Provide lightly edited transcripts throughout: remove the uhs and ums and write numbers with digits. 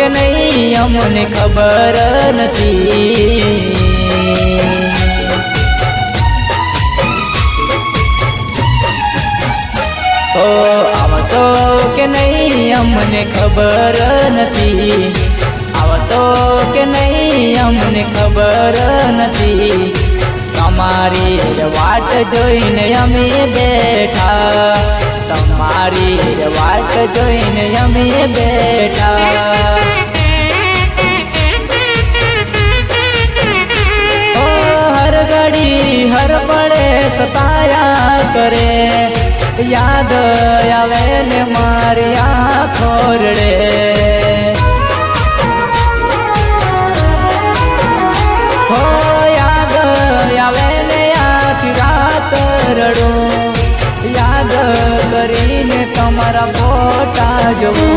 કે નહીં અમને ખબર નથી. ઓ આવતો કે નહીં અમને ખબર નથી. આવતો કે નહીં અમને ખબર નથી. તમારી વાટ જોઈને અમે બેઠા. તમારી વાટ જોઈને અમે બેઠા. ઓ હર ઘડી હર પળે સતાયા કરે. યાદ આવે ને મારી આંખો રડે. હો યાદ આવે ને આખી રાત રડું. યાદ કરીને તમારા ફોટા જોઉં.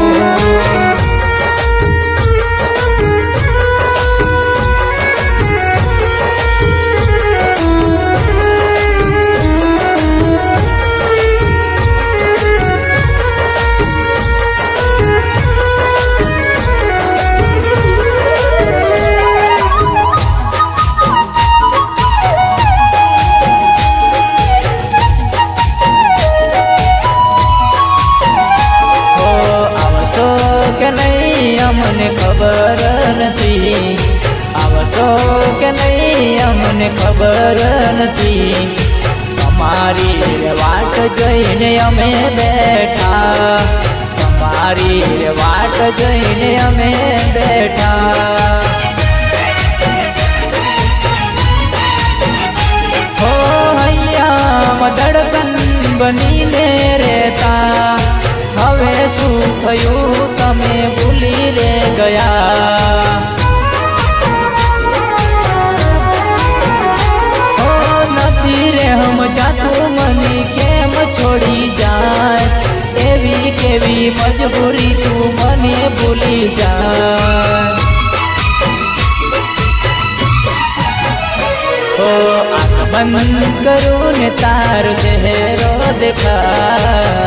અમને ખબર નથી. આવતો કે નહીં અમને ખબર નથી. તમારી વાટ જોઈને અમે બેઠા. તમારી વાટ જોઈને અમે બેઠા. હો હૈયામાં ધડકન બનીને રહેતા. હવે શું થયું તમે ભૂલી રે ગયા. હો નથી રે સમજાતું મને કેમ છોડી જાય. એવી કેવી મજબૂરી તું મને ભૂલી જાય. હો આંખ બંધ કરું ને તારો ચહેરો દેખાય.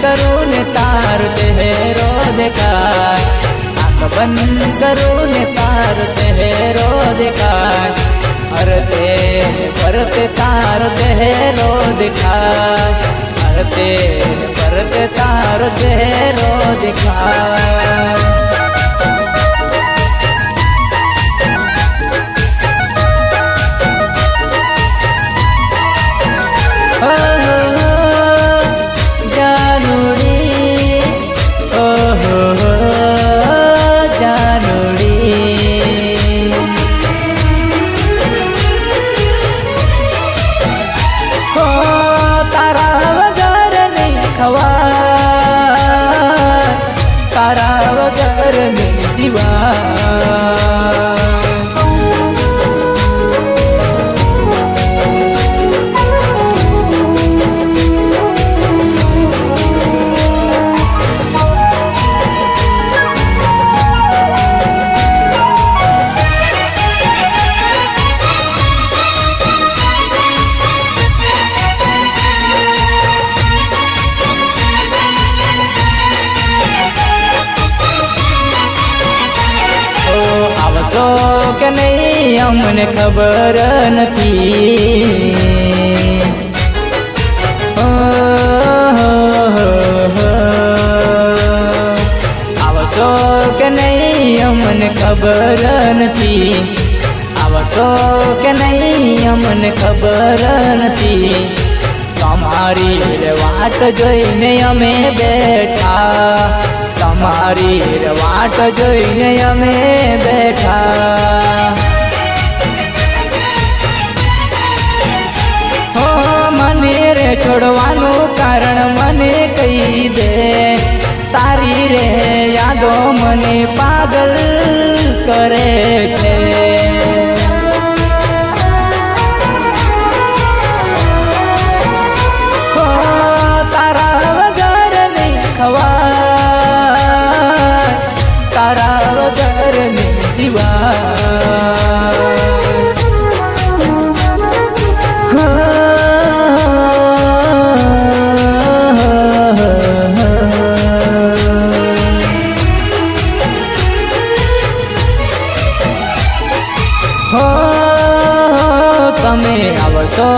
करूँ ने तार तेरो देखाय. आँख बंद करूँ ने तार तेरो देखाय. हरते परते तार तेरो देखाय. हरते परते तार तेरो देखाय. તારા વગર નહીં જીવા. આવતો કે નહીં અમને ખબર નથી. આવતો કે નહીં અમને ખબર નથી. આવતો કે નહીં અમને ખબર નથી. તમારી વાટ જોઈને અમે બેઠા. તમારી વાટ જોઈને અમે બેઠા. હો મને રે છોડવાનું કારણ મને કહી દે. તારી રે યાદો મને પાગલ કરે છે. હો તારા વગર નહીં ખવાય. તારા વગર નહીં જીવા. હો તમે આવશો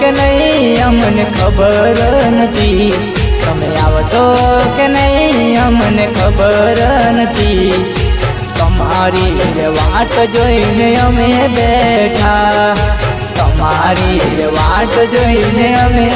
કે નહીં અમને ખબર નથી, તમે આવશો કે નહીં અમને ખબર નથી, તમારી વાટ જોઈને અમે બેઠા, તમારી વાટ જોઈને અમે